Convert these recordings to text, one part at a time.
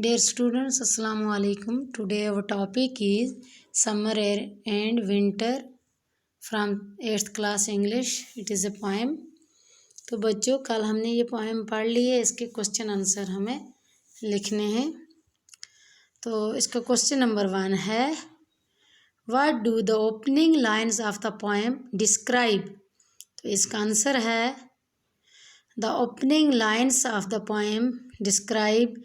Dear students, Assalamu alaikum. Today our topic is summer and winter from 8th class English. It is a poem. तो बच्चों कल हमने ये poem पढ़ ली है, इसके क्वेश्चन आंसर हमें लिखने हैं। तो इसका क्वेश्चन नंबर 1 है, what do the opening lines of the poem describe. तो इसका आंसर है, the opening lines of the poem describe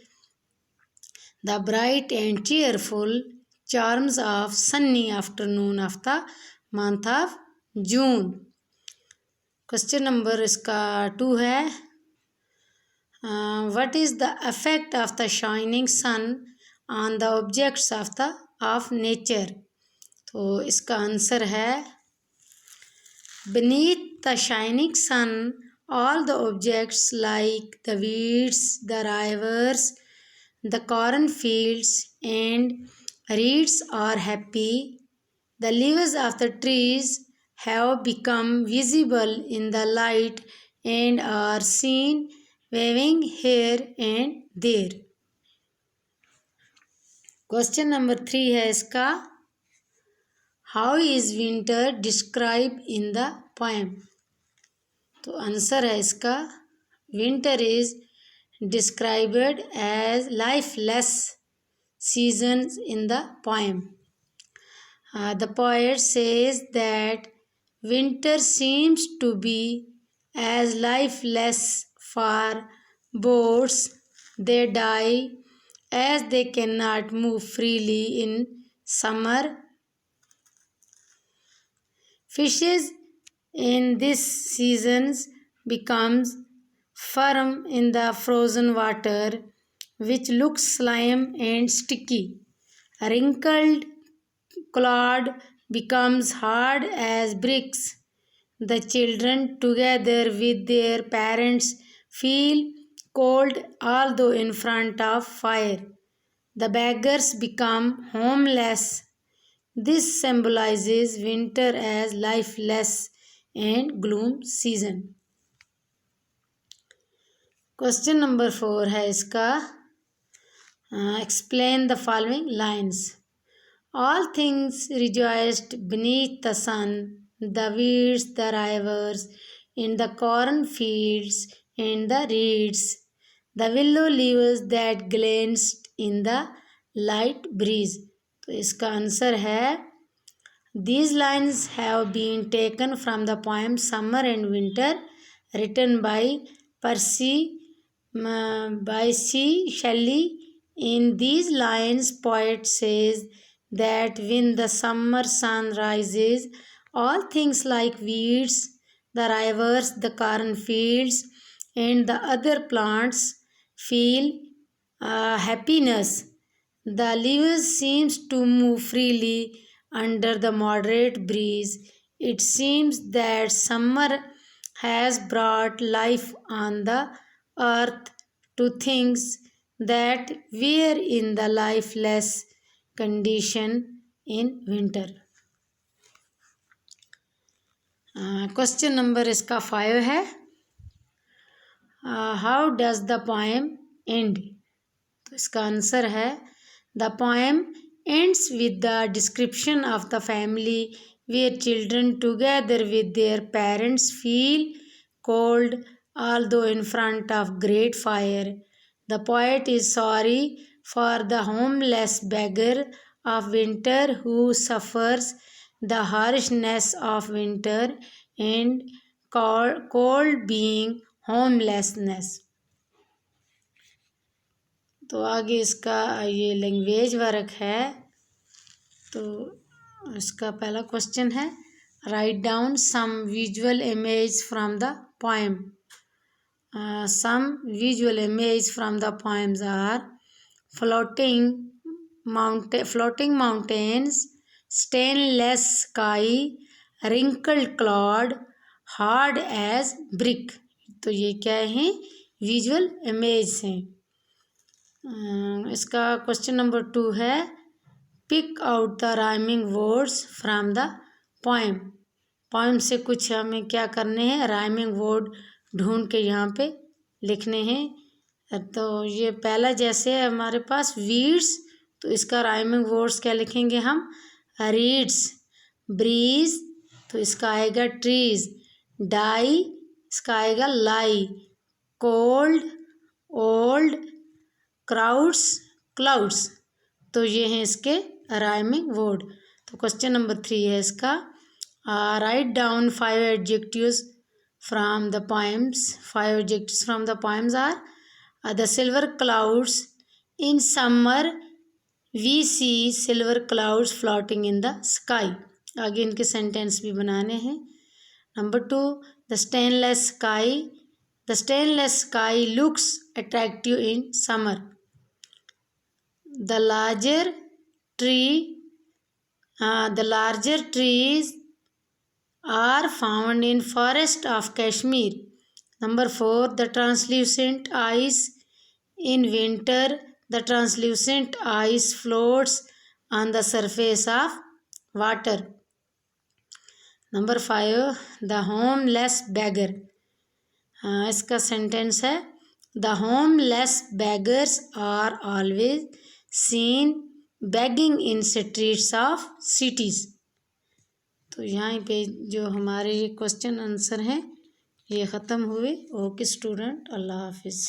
the bright and cheerful charms of sunny afternoon of the month of June. Question number इसका 2 है, what is the effect of the shining sun on the objects of nature. तो इसका answer है, beneath the shining sun all the objects like the weeds, the rivers, the cornfields and reeds are happy. The leaves of the trees have become visible in the light and are seen waving here and there. Question number 3 है इसका, how is winter described in the poem. तो answer है इसका, winter is described as lifeless seasons in the poem. The poet says that winter seems to be as lifeless for birds. They die as they cannot move freely in summer. Fishes in this seasons becomes firm in the frozen water, which looks slime and sticky. Wrinkled cloud becomes hard as bricks. The children, together with their parents, feel cold although in front of fire. The beggars become homeless. This symbolizes winter as lifeless and gloom season. Question number 4 है इसका, explain the following lines. All things rejoiced beneath the sun, the weeds, the rivers, in the corn fields and the reeds, the willow leaves that glanced in the light breeze. तो इसका answer है, these lines have been taken from the poem summer and winter written by C. Shelley. In these lines, poet says that when the summer sun rises, all things like weeds, the rivers, the cornfields, and the other plants feel happiness. The leaves seems to move freely under the moderate breeze. It seems that summer has brought life on the earth to things that were in the lifeless condition in winter. Question number इसका 5 है, how does the poem and. तो इसका answer है, the poem ends with the description of the family where children together with their parents feel cold although in front of great fire. The poet is sorry for the homeless beggar of winter who suffers the harshness of winter and cold being homelessness. तो आगे इसका ये language work है. तो इसका पहला question है, write down some visual image from the poem. Some visual image from the poems are floating mountains, stainless sky, wrinkled cloud, hard as brick. तो ये क्या हैं, विजुअल इमेज हैं. इसका क्वेश्चन नंबर 2 है, pick out the rhyming words from the poem. Poem से कुछ हमें क्या करने हैं, राइमिंग वर्ड ढूंढ के यहाँ पे लिखने हैं. तो ये पहला जैसे है हमारे पास वीड्स, तो इसका राइमिंग वर्ड्स क्या लिखेंगे हम, रीड्स। ब्रीज, तो इसका आएगा ट्रीज। डाई, इसका आएगा lie. Cold, old, crowds, clouds. तो ये हैं इसके राइमिंग वर्ड। तो क्वेश्चन नंबर 3 है इसका, write down 5 adjectives from the poems. 5 adjectives from the poems are the silver clouds in summer we see silver clouds floating in the sky. आगे इनके sentence भी बनाने हैं। Number 2, the stainless sky, the stainless sky looks attractive in summer. The larger trees are found in forest of Kashmir. Number 4, the translucent ice in winter. The translucent ice floats on the surface of water. Number 5, the homeless beggar. इसका sentence है, the homeless beggars are always seen begging in streets of cities. तो यहाँ पे जो हमारे ये question answer हैं ये ख़त्म हुए। ओके स्टूडेंट, अल्लाह हाफिज़।